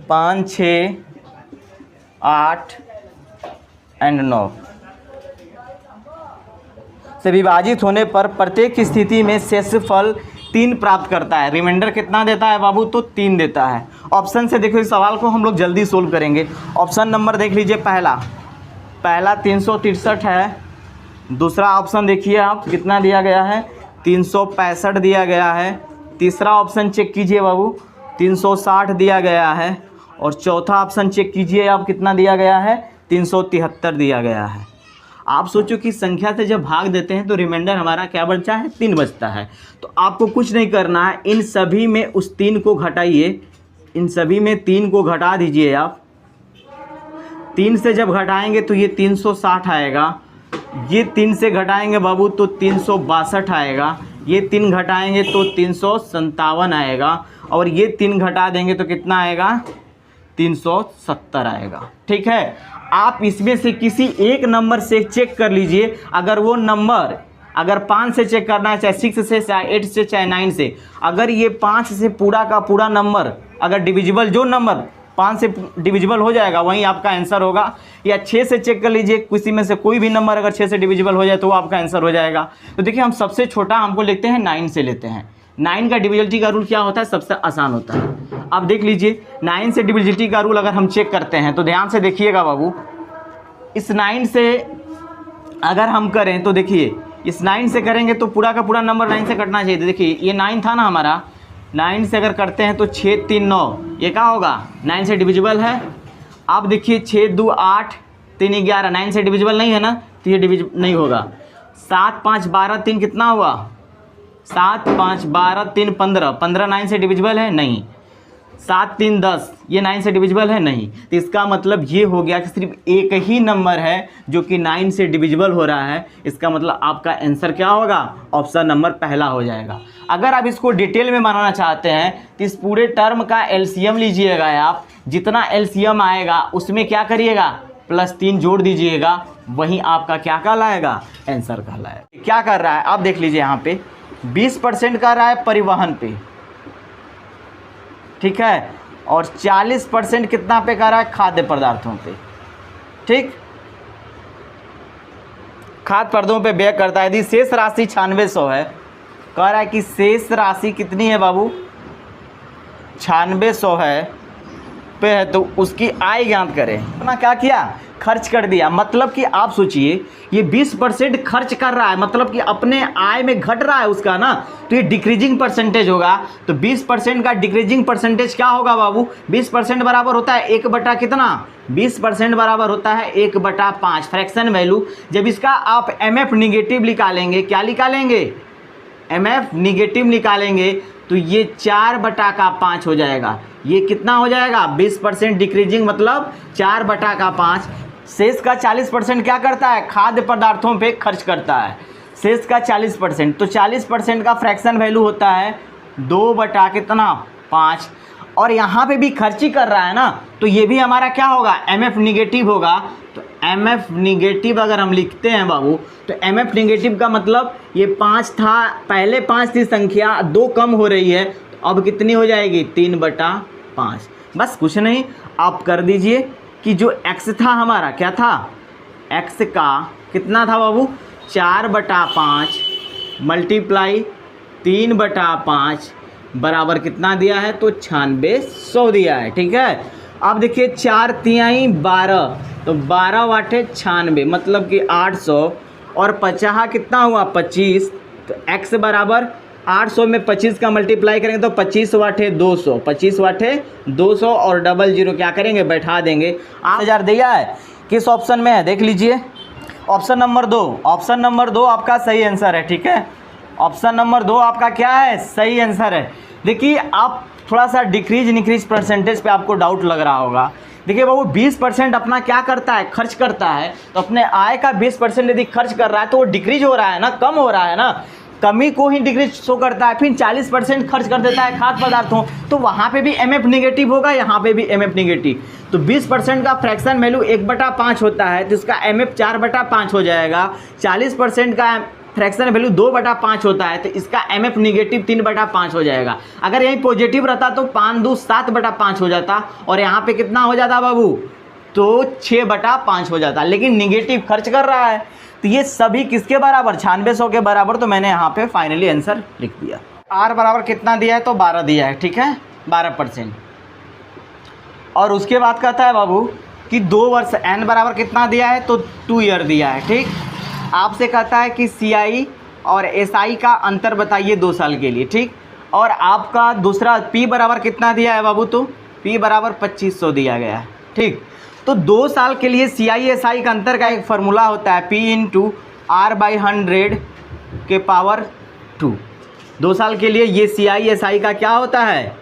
5, 6, 8 and 9 से विभाजित होने पर प्रत्येक स्थिति में शेषफल 3 प्राप्त करता है। रिमाइंडर कितना देता है बाबू? तो 3 देता है। ऑप्शन से देखो इस सवाल को हम लोग जल्दी सोल्व करेंगे। ऑप्शन नंबर देख लीजिए, पहला 363 है। दूसरा ऑप्शन देखिए आप, कितना दिया गया है? 365 दिया गया है। तीसरा ऑप्शन चेक कीजिए बाबू, 360 दिया गया है। और चौथा ऑप्शन चेक कीजिए आप, कितना दिया गया है? 373 दिया गया है। आप सोचो कि संख्या से जब भाग देते हैं तो रिमाइंडर हमारा क्या बचता है? 3 बचता है। तो आपको कुछ नहीं करना है, इन सभी में उस 3 को घटाइए, इन सभी में 3 को घटा दीजिए आप। 3 से जब घटाएंगे तो ये 360 आएगा, ये 3 से घटाएंगे बाबू तो 362 आएगा, ये 3 घटाएंगे तो 357 आएगा, और ये 3 घटा देंगे तो कितना आएगा? 370 आएगा। ठीक है, आप इसमें से किसी एक नंबर से चेक कर लीजिए। अगर वो नंबर, अगर 5 से चेक करना है, चाहे 6 से, चाहे 8 से, चाहे 9 से, अगर ये 5 से पूरा का पूरा नंबर अगर डिविजिबल, जो नंबर 5 से डिविजिबल हो जाएगा वहीं आपका आंसर होगा। या 6 से चेक कर लीजिए, किसी में से कोई भी नंबर अगर 6 से डिविजिबल हो जाए तो वो आपका आंसर हो जाएगा। तो देखिए हम सबसे छोटा हमको लिखते हैं 9 से लेते हैं। 9 का डिविजिबिलिटी का रूल क्या होता है? सबसे आसान होता है। अब देख लीजिए 9 से डिविजिबिलिटी का रूल अगर हम चेक करते हैं तो ध्यान से देखिएगा बाबू, इस 9 से अगर हम करें तो देखिए इस 9 से करेंगे तो पूरा का पूरा नंबर 9 से कटना चाहिए। देखिए ये 9 था ना हमारा, 9 से अगर करते हैं तो 6, 3, 9, ये क्या होगा? 9 से डिविजिबल है। अब देखिए 6, 2, 8, 3, 11, 9 से डिविजिबल नहीं है ना, तो ये डिविजिबल नहीं होगा। 7, 5, 12, 3 कितना हुआ? 7, 5, 12, 3, 15, 15 9 से डिविजिबल है? नहीं। 7, 3, 10, ये 9 से डिविजिबल है? नहीं। तो इसका मतलब ये हो गया कि सिर्फ एक ही नंबर है जो कि 9 से डिविजिबल हो रहा है। इसका मतलब आपका आंसर क्या होगा? ऑप्शन नंबर पहला हो जाएगा। अगर आप इसको डिटेल में बनाना चाहते हैं तो इस पूरे टर्म का एलसीएम लीजिएगा आप, जितना एलसीएम आएगा उसमें क्या करिएगा? +3 जोड़ दीजिएगा, वहीं आपका क्या कहलाएगा? आंसर कहलाएगा। क्या कर रहा है आप देख लीजिए, यहाँ पे 20% कर रहा है परिवहन पे, ठीक है, और 40% कितना पे कर रहा है? खाद्य पदार्थों पे। ठीक, खाद्य पदार्थों पे व्यय करता है। यदि शेष राशि 9600 है, कह रहा है कि शेष राशि कितनी है बाबू? 9600 है पे है, तो उसकी आय ज्ञात करें। ना क्या किया? खर्च कर दिया। मतलब कि आप सोचिए ये 20% खर्च कर रहा है, मतलब कि अपने आय में घट रहा है उसका ना, तो ये डिक्रीजिंग परसेंटेज होगा। तो 20% का डिक्रीजिंग परसेंटेज क्या होगा बाबू? 20% बराबर होता है 1 बटा कितना? 20% बराबर होता है 1/5 फ्रैक्शन वैल्यू। जब इसका आप एमएफ निगेटिव निकालेंगे, क्या निकालेंगे? एमएफ निगेटिव निकालेंगे तो ये 4/5 हो जाएगा। ये कितना हो जाएगा? 20% डिक्रीजिंग मतलब 4/5। शेष का 40% क्या करता है? खाद्य पदार्थों पे खर्च करता है। शेष का 40%, तो 40% का फ्रैक्शन वैल्यू होता है 2/5। और यहाँ पे भी खर्च ही कर रहा है ना, तो ये भी हमारा क्या होगा? एमएफ निगेटिव होगा। तो एमएफ निगेटिव अगर हम लिखते हैं बाबू, तो एमएफ निगेटिव का मतलब ये 5 था, पहले 5 थी संख्या, 2 कम हो रही है, तो अब कितनी हो जाएगी? 3/5। बस कुछ नहीं, आप कर दीजिए कि जो x था हमारा, क्या था? x का कितना था बाबू? 4/5 मल्टीप्लाई 3/5 बराबर कितना दिया है? तो 9600 दिया है। ठीक है, अब देखिए 4 तिहाई 12, तो 12 वाटे 96, मतलब कि 800, और 50 कितना हुआ? 25। तो x बराबर 800 में 25 का मल्टीप्लाई करेंगे तो 25 वाटे 200, 25 वाटे 200, और डबल जीरो क्या करेंगे? बैठा देंगे। 8000 दिया है, किस ऑप्शन में है? देख लीजिए, ऑप्शन नंबर 2। ऑप्शन नंबर 2 आपका सही आंसर है। ठीक है, ऑप्शन नंबर 2 आपका क्या है? सही आंसर है। देखिए आप थोड़ा सा डिक्रीज परसेंटेज पे आपको डाउट लग रहा होगा। देखिए बाबू 20% अपना क्या करता है? खर्च करता है। तो अपने आय का 20% यदि खर्च कर रहा है तो वो डिक्रीज हो रहा है ना, कम हो रहा है ना, कमी को ही डिक्रीज शो करता है। फिर 40% खर्च कर देता है खाद्य पदार्थों, तो वहाँ पे भी एमएफ निगेटिव होगा, यहाँ पे भी एमएफ निगेटिव। तो 20% का फ्रैक्शन वैल्यू 1/5 होता है, तो इसका एमएफ 4/5 हो जाएगा। 40% का फ्रैक्शन वैल्यू 2/5 होता है तो इसका MF निगेटिव 3/5 हो जाएगा। अगर यही पॉजिटिव रहता तो 5 2 7/5 हो जाता और यहाँ पे कितना हो जाता बाबू, तो 6/5 हो जाता, लेकिन निगेटिव खर्च कर रहा है। तो ये सभी किसके बराबर, 9600 के बराबर। तो मैंने यहाँ पे फाइनली आंसर लिख दिया। R बराबर कितना दिया है, तो 12 दिया है, ठीक है, 12%। और उसके बाद कहता है बाबू कि 2 वर्ष, N बराबर कितना दिया है, तो 2 ईयर दिया है, ठीक। आपसे कहता है कि CI और SI का अंतर बताइए 2 साल के लिए, ठीक। और आपका दूसरा P बराबर कितना दिया है बाबू, तो P बराबर 2500 दिया गया है, ठीक। तो 2 साल के लिए CI SI का अंतर का एक फार्मूला होता है P इंटू R/100 के पावर 2। 2 साल के लिए ये CI SI का क्या होता है,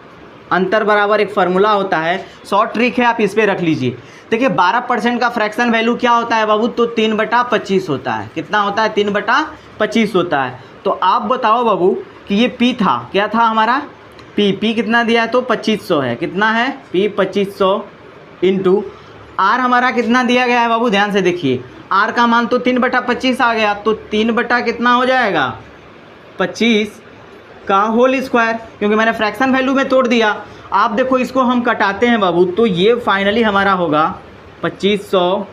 अंतर बराबर एक फार्मूला होता है। शॉर्ट ट्रिक है, आप इस पे रख लीजिए। देखिए 12% का फ्रैक्शन वैल्यू क्या होता है बाबू, तो 3/25 होता है। कितना होता है, 3/25 होता है। तो आप बताओ बाबू कि ये P था, क्या था हमारा P कितना दिया है, तो 2500 है। कितना है P 2500 इंटू R हमारा कितना दिया गया है बाबू, ध्यान से देखिए। R का मान तो 3/25 आ गया, तो 3 बटा कितना हो जाएगा, 25 का होल स्क्वायर, क्योंकि मैंने फ्रैक्शन वैल्यू में तोड़ दिया। आप देखो इसको हम कटाते हैं बाबू, तो ये फाइनली हमारा होगा 2500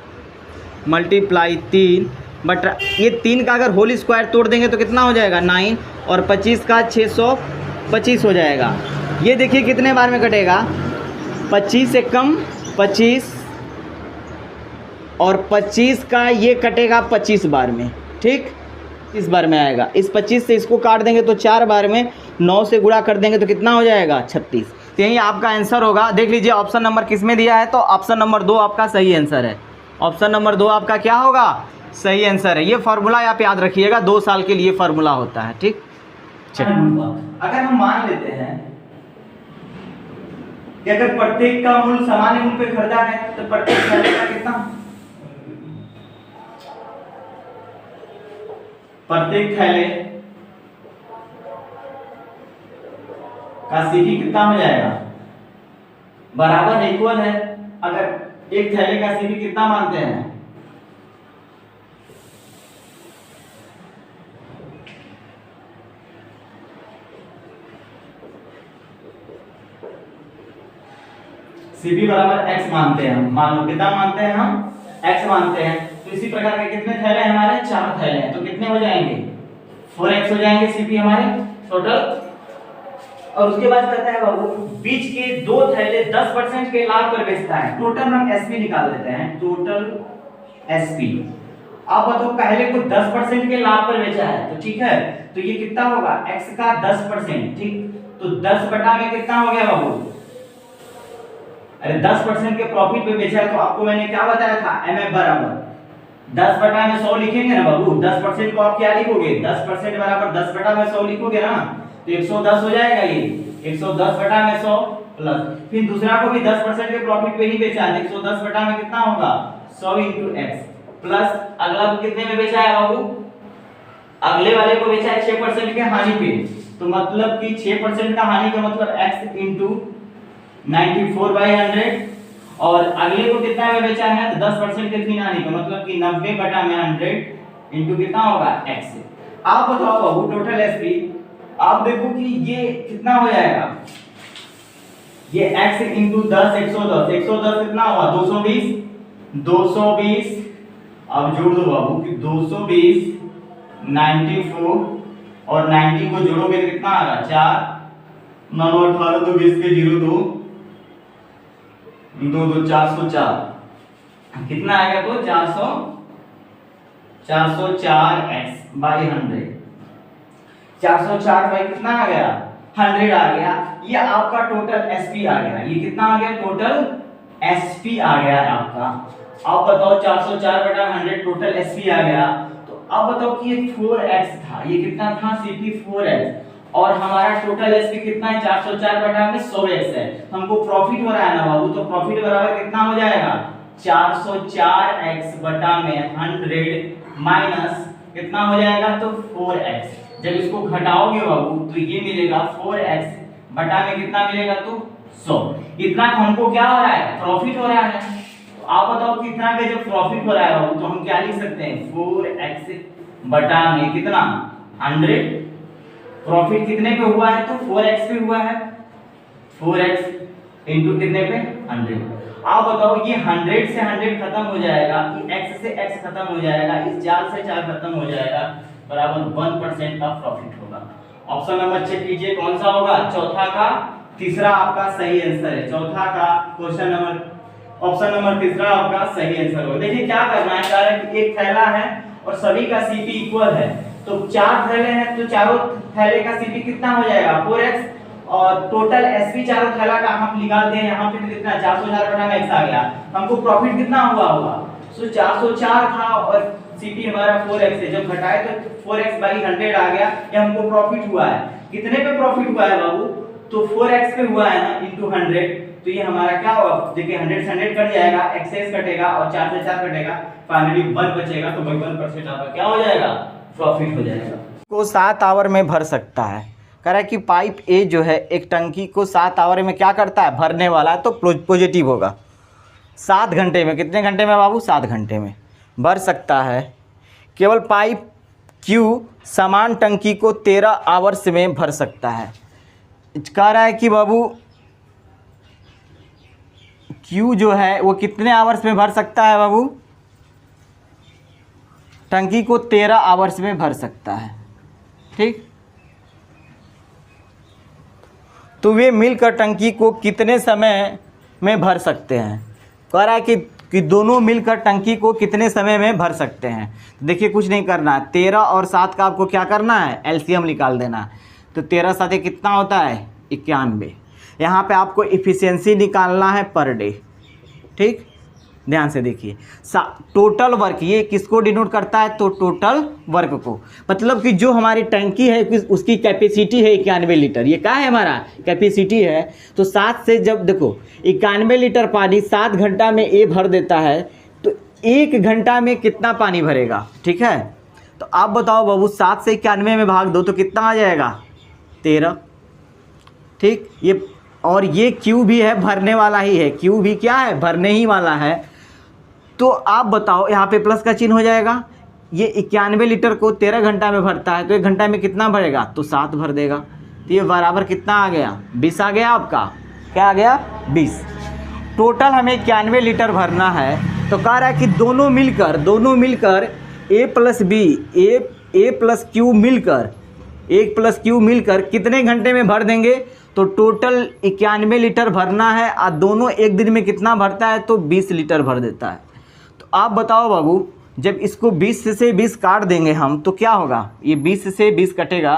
मल्टीप्लाई 3 बट ये 3 का अगर होल स्क्वायर तोड़ देंगे तो कितना हो जाएगा 9, और 25 का 625 हो जाएगा। ये देखिए कितने बार में कटेगा, 25 से कम 25, और 25 का ये कटेगा 25 बार में, ठीक, इस बार में आएगा। इस 25 से इसको काट देंगे तो 4 बार में, 9 से गुणा कर देंगे तो कितना हो जाएगा 36। तो यही आपका आंसर होगा। देख लीजिए ऑप्शन नंबर किस में दिया है, तो ऑप्शन नंबर 2 आपका सही आंसर है। ऑप्शन नंबर 2 आपका क्या होगा, सही आंसर है। ये फार्मूला आप याद रखिएगा, 2 साल के लिए फार्मूला होता है, ठीक। चलिए अगर हम मान लेते हैं कि अगर प्रत्येक का मूल्य सामान्य मूल्य पे खरीदा है तो प्रत्येक थैले का कितना, प्रत्येक थैले का CP कितना हो जाएगा, बराबर इक्वल है। अगर एक थैले का CP कितना मानते हैं, CP बराबर x मानते हैं, मान लो कितना मानते हैं हम, x मानते हैं। तो इसी प्रकार के कितने थैले हैं हमारे, 4 थैले हैं, तो कितने हो जाएंगे 4x हो जाएंगे CP हमारे टोटल। और उसके बाद कहता है बाबू बीच के 2 थैले 10% के लाभ पर बेचता है। टोटल हम SP निकाल लेते हैं, टोटल SP। आप बताओ पहले को 10% के लाभ पर बेचा है, तो ठीक है, तो ये कितना होगा x का 10%, ठीक। तो 10 बटा में कितना हो गया बाबू, अरे 10% के प्रॉफिट पे बेचा है, तो आपको मैंने क्या बताया था, MF बराबर 10 बटा में 100 लिखेंगे ना बाबू। 10% को आप क्या लिखोगे, 10% बराबर 10 बटा में 100 लिखोगे ना, तो 110 हो जाएगा। ये 110 बटा में 100 प्लस, फिर दूसरा को भी 10% के प्रॉफिट पे ही बेचा है, 110 बटा में कितना होगा 100 इंटू x प्लस अगला को कितने में बेचा है बाबू, अगले वाले को बेचा है 6% के हानि पे, तो मतलब कि 6% का हानि का मतलब x इंटू 94/100, और अगले को कितना में बेचा है, तो 10% के फिर हानि का मतलब कि 90 बटा में 100 इंटू कितना होगा x। आप बताओ बाबू टोटल SP, आप देखो कि ये कितना हो जाएगा, ये x इंटू 10 110, 110 कितना हुआ 220, 220 अब जोड़ दो बाबू कि 220 94 और 90 को जोड़ोगे तो कितना आ रहा 4 9 18 तो 20 के 0 2 2 2 404 कितना आएगा, तो 404x बाई 100, 404 बाई कितना आ गया 100 आ गया। ये आपका टोटल SP आ गया, ये कितना आ गया टोटल SP आ गया आपका। आप बताओ 404 बटा 100 टोटल SP आ गया। तो अब बताओ कि ये 4x था, ये कितना था CP 4x, और हमारा टोटल SP कितना है 404 बटा में 100x है। हमको प्रॉफिट हो रहा है ना बाबू, तो प्रॉफिट बराबर कितना हो जाएगा 404x बटा में 100 माइनस कितना हो जाएगा, तो 4x। जब इसको घटाओगे बाबू तो ये मिलेगा 4x बटा में कितना मिलेगा, तो 100। इतना हमको क्या हो रहा है, प्रॉफिट हो रहा है। तो आप बताओ कितना का जब प्रॉफिट हो रहा है बाबू, तो हम क्या लिख सकते हैं 4x बटा में कितना 100, प्रॉफिट कितने पे हुआ है तो 4x पे हुआ है, 4x इंटू कितने पे 100। आप बताओ ये 100 से 100 खत्म हो जाएगा, x से x खत्म हो जाएगा, इस 4 से 4 खत्म हो जाएगा, बराबर 1% का प्रॉफिट होगा। ऑप्शन नंबर चेक कीजिए कौन सा होगा, चौथा का तीसरा आपका सही आंसर है। चौथा का क्वेश्चन नंबर ऑप्शन नंबर तीसरा आपका सही आंसर होगा। देखिए क्या करना है, कारण कि एक थैला है और सभी का सीपी इक्वल है, तो 4 थैले हैं तो चारों थैले का सीपी कितना हो जाएगा 4x, और टोटल एसपी चारों थैला का हम निकालते हैं, यहाँ पे तो कितना 404 बटा में x आ गया, हमको प्रॉफिट कितना हुआ होगा, सो 404 था और सीपी हमारा 4x है, जब घटाए तो 4x बाई 100 आ गया, ये हमको प्रॉफिट हुआ है। कितने पे प्रॉफिट हुआ है बाबू, तो 4x पे हुआ है ना, इंटू 100, तो ये हमारा क्या होगा, देखिए 100 से 100 कट जाएगा, एक्सेस कटेगा और 4 से 4 कटेगा, फाइनली 1 बचेगा, तो 1% आपका क्या हो जाएगा, प्रॉफिट हो जाएगा। को 7 आवर में भर सकता है, कह रहा है कि पाइप ए जो है एक टंकी को 7 आवर में क्या करता है, भरने वाला है, तो पॉजिटिव होगा। 7 घंटे में, कितने घंटे में बाबू, 7 घंटे में भर सकता है। केवल पाइप क्यू समान टंकी को 13 आवर्स में भर सकता है। कह रहा है कि बाबू क्यू जो है वो कितने आवर्स में भर सकता है बाबू, टंकी को 13 आवर्स में भर सकता है, ठीक। तो वे मिलकर टंकी को कितने समय में भर सकते हैं, कह रहा है कि दोनों मिलकर टंकी को कितने समय में भर सकते हैं। देखिए कुछ नहीं करना है, 13 और 7 का आपको क्या करना है, एलसीएम निकाल देना है, तो 13 7 कितना होता है 91। यहाँ पे आपको इफ़िशियंसी निकालना है पर डे, ठीक, ध्यान से देखिए। टोटल वर्क ये किसको डिनोट करता है, तो टोटल वर्क को, मतलब कि जो हमारी टंकी है उसकी कैपेसिटी है 91 लीटर, ये क्या है हमारा कैपेसिटी है। तो 7 से जब देखो 91 लीटर पानी 7 घंटा में ए भर देता है, तो 1 घंटा में कितना पानी भरेगा, ठीक है। तो आप बताओ बाबू 7 से 91 में भाग दो तो कितना आ जाएगा 13, ठीक। ये और ये क्यू भी है भरने वाला ही है, क्यू भी क्या है भरने ही वाला है। तो आप बताओ यहाँ पे प्लस का चिन्ह हो जाएगा, ये 91 लीटर को 13 घंटा में भरता है, तो 1 घंटा में कितना भरेगा, तो 7 भर देगा, तो ये बराबर कितना आ गया 20 आ गया आपका, क्या आ गया 20। टोटल हमें 91 लीटर भरना है, तो कह रहा है कि दोनों मिलकर ए प्लस बी ए प्लस क्यू मिलकर 1 प्लस क्यू मिलकर कितने घंटे में भर देंगे, तो टोटल 91 लीटर भरना है, और दोनों एक दिन में कितना भरता है, तो 20 लीटर भर देता है। तो आप बताओ बाबू जब इसको 20 से 20 काट देंगे हम तो क्या होगा, ये 20 से 20 कटेगा,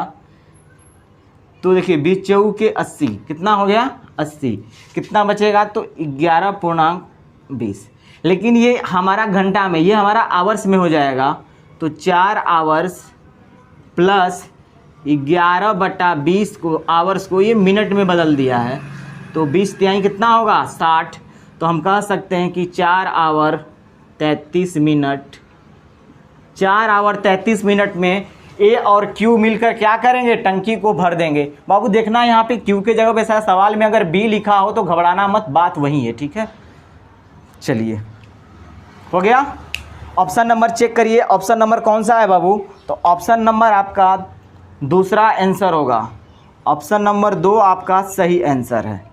तो देखिए 20 चौके के 80, कितना हो गया 80, कितना बचेगा, तो 11.20। लेकिन ये हमारा घंटा में, ये हमारा आवर्स में हो जाएगा, तो 4 आवर्स प्लस 11/20 को आवर्स को ये मिनट में बदल दिया है, तो 20 तिहाई कितना होगा 60। तो हम कह सकते हैं कि 4 आवर 33 मिनट, 4 आवर 33 मिनट में ए और क्यू मिलकर क्या करेंगे, टंकी को भर देंगे। बाबू देखना यहाँ पे क्यू के जगह पे शायद सवाल में अगर बी लिखा हो तो घबराना मत, बात वही है, ठीक है। चलिए हो गया। ऑप्शन नंबर चेक करिए, ऑप्शन नंबर कौन सा है बाबू, तो ऑप्शन नंबर आपका दूसरा आंसर होगा, ऑप्शन नंबर 2 आपका सही आंसर है।